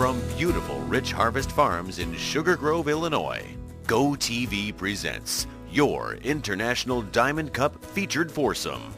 From beautiful Rich Harvest Farms in Sugar Grove, Illinois, Go TV presents your International Diamond Cup featured foursome.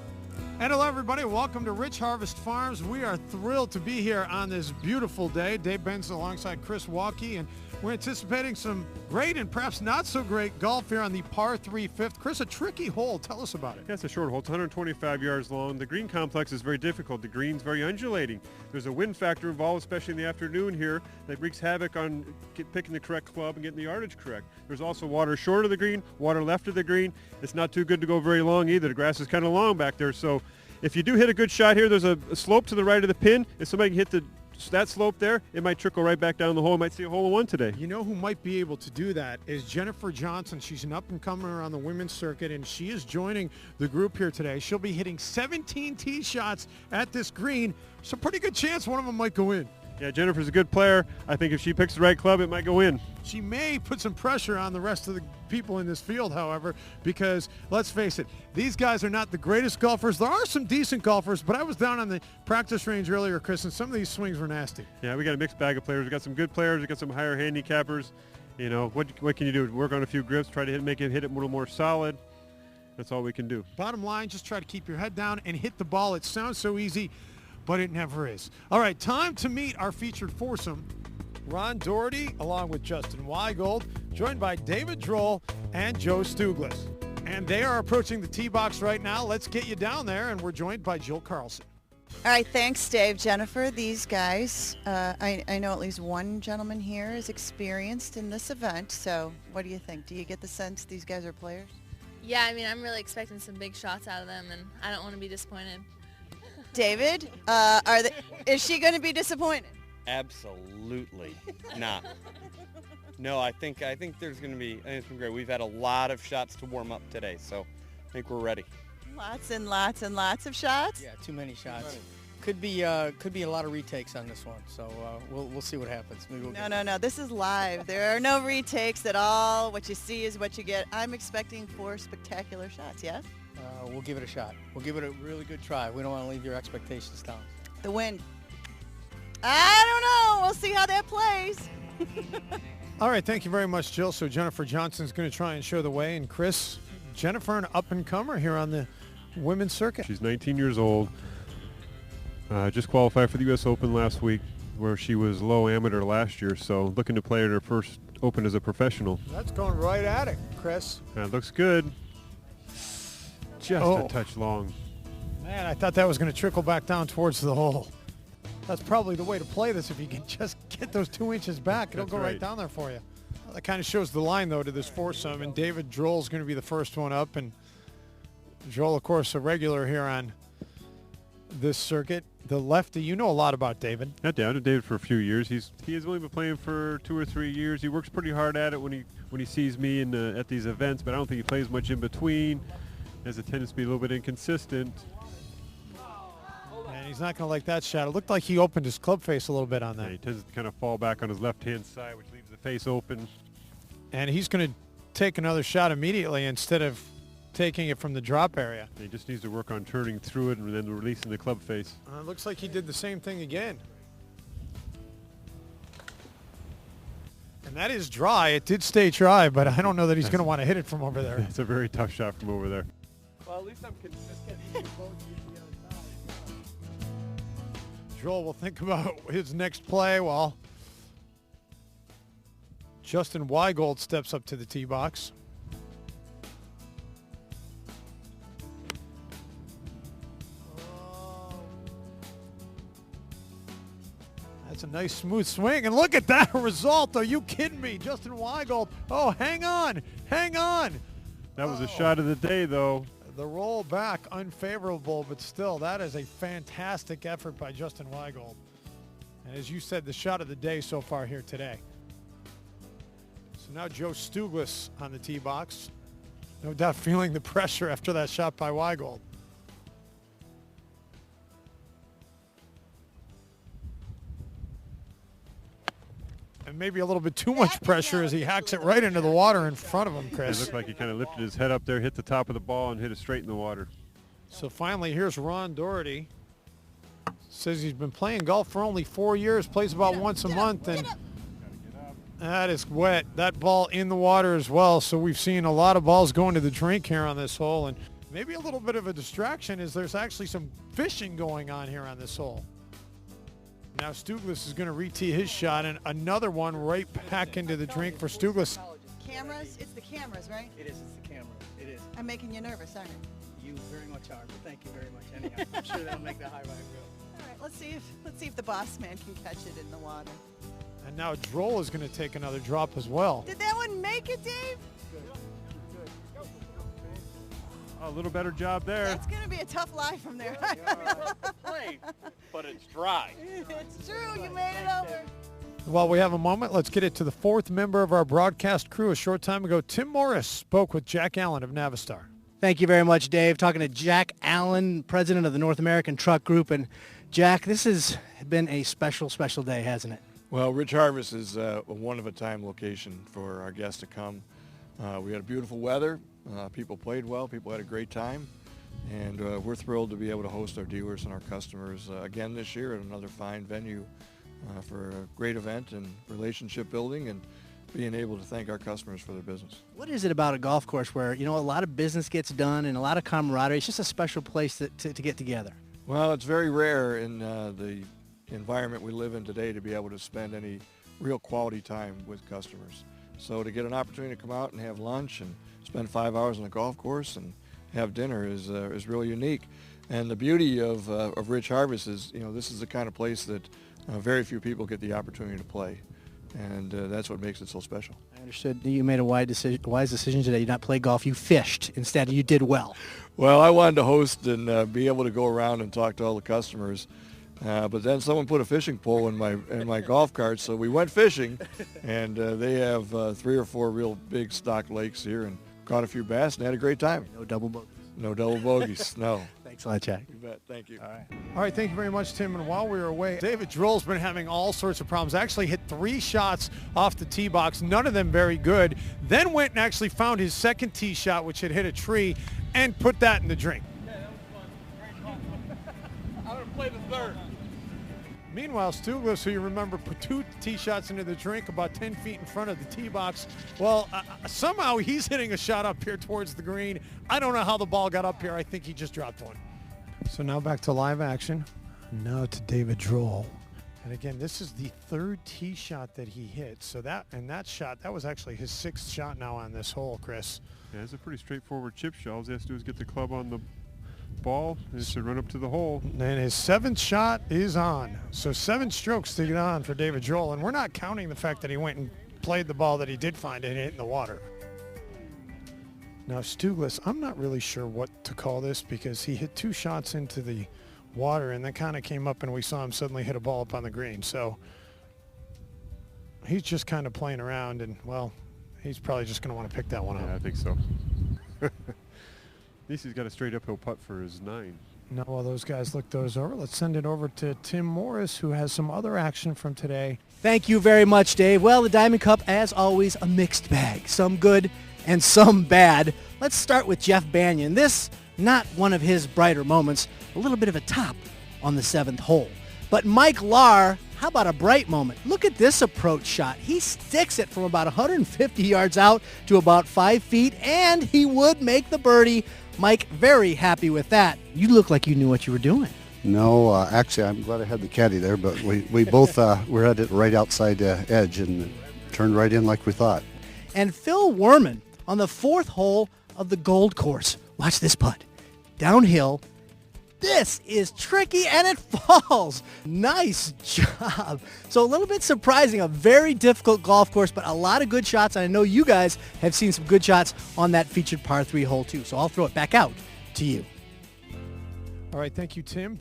And hello, everybody. Welcome to Rich Harvest Farms. We are thrilled to be here on this beautiful day. Dave Benson alongside Chris Walkie, and we're anticipating some great and perhaps not so great golf here on the par 3 fifth. Chris, a tricky hole. Tell us about it. Yeah, it's a short hole. It's 125 yards long. The green complex is very difficult. The green's very undulating. There's a wind factor involved, especially in the afternoon here, that wreaks havoc on picking the correct club and getting the yardage correct. There's also water short of the green, water left of the green. It's not too good to go very long either. The grass is kind of long back there, so if you do hit a good shot here, there's a slope to the right of the pin. If somebody can hit that slope there, it might trickle right back down the hole. You might see a hole-in-one today. You know who might be able to do that is Jennifer Johnson. She's an up-and-comer on the women's circuit, and she is joining the group here today. She'll be hitting 17 tee shots at this green. So pretty good chance one of them might go in. Yeah, Jennifer's a good player. I think if she picks the right club, it might go in. She may put some pressure on the rest of the people in this field, however, because let's face it, these guys are not the greatest golfers. There are some decent golfers, but I was down on the practice range earlier, Chris, and some of these swings were nasty. Yeah, we got a mixed bag of players. We got some good players. We got some higher handicappers. You know, what can you do? Work on a few grips, try to make it hit it a little more solid. That's all we can do. Bottom line, just try to keep your head down and hit the ball. It sounds so easy, but it never is. All right, time to meet our featured foursome. Ron Doherty, along with Justin Weigold, joined by David Droll and Joe Stuglis. And they are approaching the tee box right now. Let's get you down there, and we're joined by Jill Carlson. All right, thanks, Dave. Jennifer, these guys, I know at least one gentleman here is experienced in this event, so what do you think? Do you get the sense these guys are players? Yeah, I mean, I'm really expecting some big shots out of them, and I don't want to be disappointed. David, is she going to be disappointed? Absolutely not. No, I think there's going to be. I think it's been great. We've had a lot of shots to warm up today, so I think we're ready. Lots and lots and lots of shots. Yeah, too many shots. Could be a lot of retakes on this one. So we'll see what happens. Maybe No. This is live. There are no retakes at all. What you see is what you get. I'm expecting 4 spectacular shots. Yes. We'll give it a shot. We'll give it a really good try. We don't want to leave your expectations down. The wind. I don't know. We'll see how that plays. All right, thank you very much, Jill. So Jennifer Johnson's going to try and show the way. And Chris, Jennifer, an up-and-comer here on the women's circuit. She's 19 years old. Just qualified for the U.S. Open last week, where she was low amateur last year. So looking to play at her first Open as a professional. That's going right at it, Chris. That looks good. Just a touch long. Man, I thought that was going to trickle back down towards the hole. That's probably the way to play this. If you can just get those 2 inches back, it'll go right down there for you. Well, that kind of shows the line, though, to this foursome. And David Droll's going to be the first one up. And Droll, of course, a regular here on this circuit. The lefty, you know a lot about David. Not down to David for a few years. He has only been playing for 2 or 3 years. He works pretty hard at it when he sees me at these events, but I don't think he plays much in between. He has a tendency to be a little bit inconsistent. And he's not going to like that shot. It looked like he opened his club face a little bit on that. Yeah, he tends to kind of fall back on his left-hand side, which leaves the face open. And he's going to take another shot immediately instead of taking it from the drop area. He just needs to work on turning through it and then releasing the club face. It looks like he did the same thing again. And that is dry. It did stay dry, but I don't know that he's going to want to hit it from over there. It's a very tough shot from over there. Well, at least I'm consistent. Droll will think about his next play while Justin Weigold steps up to the tee box. That's a nice smooth swing, and look at that result. Are you kidding me? Justin Weigold. Oh, hang on. That was a shot of the day, though. The roll back unfavorable, but still, that is a fantastic effort by Justin Weigold. And as you said, the shot of the day so far here today. So now Joe Stuglis on the tee box. No doubt feeling the pressure after that shot by Weigold. And maybe a little bit too much pressure as he hacks it right into the water in front of him, Chris. It looked like he kind of lifted his head up there, hit the top of the ball, and hit it straight in the water. So finally, here's Ron Doherty. Says he's been playing golf for only 4 years, plays about once a month, and that is wet. That ball in the water as well. So we've seen a lot of balls going to the drink here on this hole, and maybe a little bit of a distraction is there's actually some fishing going on here on this hole. Now Stuglis is going to re-tee his shot, and another one right back into the drink for Stuglis. Cameras? It's the cameras, right? It is. It's the camera. It is. I'm making you nervous, aren't I? You very much are, but thank you very much. Anyhow, I'm sure that'll make the high vibe real. All right, let's see if the boss man can catch it in the water. And now Droll is going to take another drop as well. Did that one make it, Dave? A little better job there. That's going to be a tough lie from there. But it's dry. It's true. You made it over. While we have a moment, let's get it to the fourth member of our broadcast crew. A short time ago, Tim Morris spoke with Jack Allen of Navistar. Thank you very much, Dave. Talking to Jack Allen, president of the North American Truck Group. And Jack, this has been a special, special day, hasn't it? Well, Rich Harvest is a one-of-a-time location for our guests to come. We had beautiful weather. People played well. People had a great time. And we're thrilled to be able to host our dealers and our customers again this year at another fine venue for a great event and relationship building and being able to thank our customers for their business. What is it about a golf course where, you know, a lot of business gets done and a lot of camaraderie? It's just a special place to get together. Well, it's very rare in the environment we live in today to be able to spend any real quality time with customers. So to get an opportunity to come out and have lunch and spend 5 hours on the golf course and have dinner is really unique. And the beauty of Rich Harvest is, you know, this is the kind of place that very few people get the opportunity to play. And that's what makes it so special. I understood you made a wise decision today. You not play golf. You fished instead. You did well. Well, I wanted to host and be able to go around and talk to all the customers. But then someone put a fishing pole in my golf cart, so we went fishing. And they have 3 or 4 real big stock lakes here and caught a few bass and had a great time. No double bogeys. No double bogeys, no. Thanks a lot, Jack. You bet. Thank you. All right. All right, thank you very much, Tim. And while we were away, David Droll's been having all sorts of problems. Actually hit 3 shots off the tee box, none of them very good. Then went and actually found his second tee shot, which had hit a tree, and put that in the drink. Yeah, that was fun. Great call. I'm going to play the third. Meanwhile, Stuglis, who you remember, put 2 tee shots into the drink about 10 feet in front of the tee box. Well, somehow he's hitting a shot up here towards the green. I don't know how the ball got up here. I think he just dropped one. So now back to live action. Now to David Droll. And again, this is the 3rd tee shot that he hit. So that shot, that was actually his 6th shot now on this hole, Chris. Yeah, it's a pretty straightforward chip shot. All he has to do is get the club on the ball and should run up to the hole. And his 7th shot is on. So 7 strokes to get on for David Droll. And we're not counting the fact that he went and played the ball that he did find and hit in the water. Now Stuglis, I'm not really sure what to call this because he hit 2 shots into the water and then kind of came up and we saw him suddenly hit a ball up on the green. So he's just kind of playing around and, well, he's probably just going to want to pick that one up. Yeah, I think so. At least he's got a straight uphill putt for his 9. Now while those guys look those over, let's send it over to Tim Morris, who has some other action from today. Thank you very much, Dave. Well, the Diamond Cup, as always, a mixed bag. Some good and some bad. Let's start with Jeff Banyan. This, not one of his brighter moments, a little bit of a top on the 7th hole. But Mike Lahr, how about a bright moment? Look at this approach shot. He sticks it from about 150 yards out to about 5 feet, and he would make the birdie. Mike, very happy with that. You look like you knew what you were doing. No, actually, I'm glad I had the caddy there, but we both were at it right outside the edge and turned right in like we thought. And Phil Werman on the 4th hole of the Gold Course. Watch this putt. Downhill. This is tricky, and it falls. Nice job. So a little bit surprising, a very difficult golf course, but a lot of good shots. And I know you guys have seen some good shots on that featured par 3 hole, too. So I'll throw it back out to you. All right, thank you, Tim.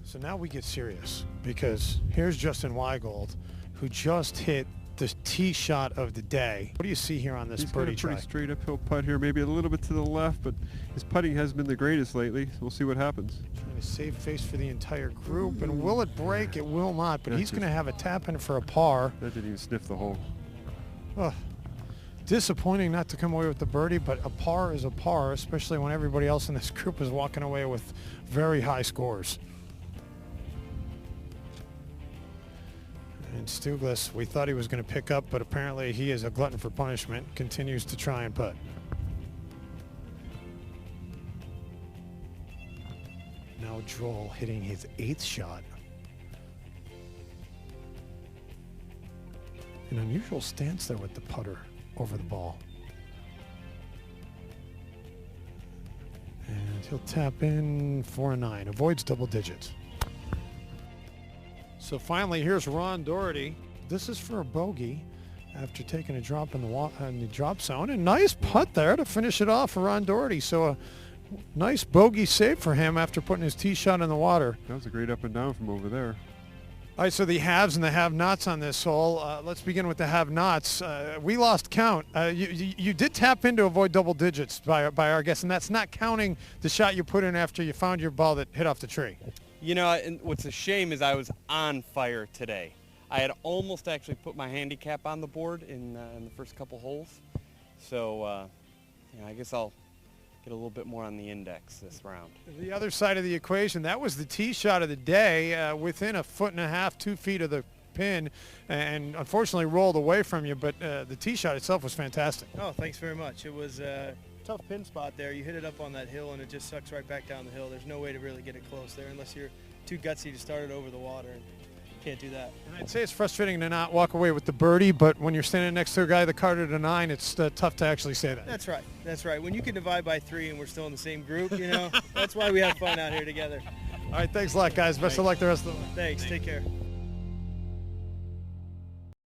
So now we get serious because here's Justin Weigold, who just hit the tee shot of the day. What do you see here on this birdie He's got a pretty try? straight uphill putt here, maybe a little bit to the left, but his putting hasn't been the greatest lately. We'll see what happens. Trying to save face for the entire group, and will it break? It will not, but he's going to have a tap in for a par. That didn't even sniff the hole. Ugh. Disappointing not to come away with the birdie, but a par is a par, especially when everybody else in this group is walking away with very high scores. Stuglis, we thought he was going to pick up, but apparently he is a glutton for punishment. Continues to try and putt. Now Joel hitting his 8th shot. An unusual stance there with the putter over the ball. And he'll tap in for a 9. Avoids double digits. So finally, here's Ron Doherty. This is for a bogey after taking a drop in the drop zone. And nice putt there to finish it off for Ron Doherty. So a nice bogey save for him after putting his tee shot in the water. That was a great up and down from over there. All right, so the haves and the have-nots on this hole. Let's begin with the have-nots. We lost count. You did tap in to avoid double digits by our guess, and that's not counting the shot you put in after you found your ball that hit off the tree. You know, and what's a shame is I was on fire today. I had almost actually put my handicap on the board in the first couple holes. So, you know, I guess I'll get a little bit more on the index this round. The other side of the equation, that was the tee shot of the day, within 1.5 feet, 2 feet of the pin, and unfortunately rolled away from you, but the tee shot itself was fantastic. Oh, thanks very much. It was a tough pin spot there. You hit it up on that hill, and it just sucks right back down the hill. There's no way to really get it close there unless you're too gutsy to start it over the water. And can't do that. And I'd say it's frustrating to not walk away with the birdie, but when you're standing next to a guy that carded a 9, it's tough to actually say that. That's right. That's right. When you can divide by 3 and we're still in the same group, you know, that's why we have fun out here together. All right, thanks a lot, guys. Best of luck the rest of the way. Thanks. Take care.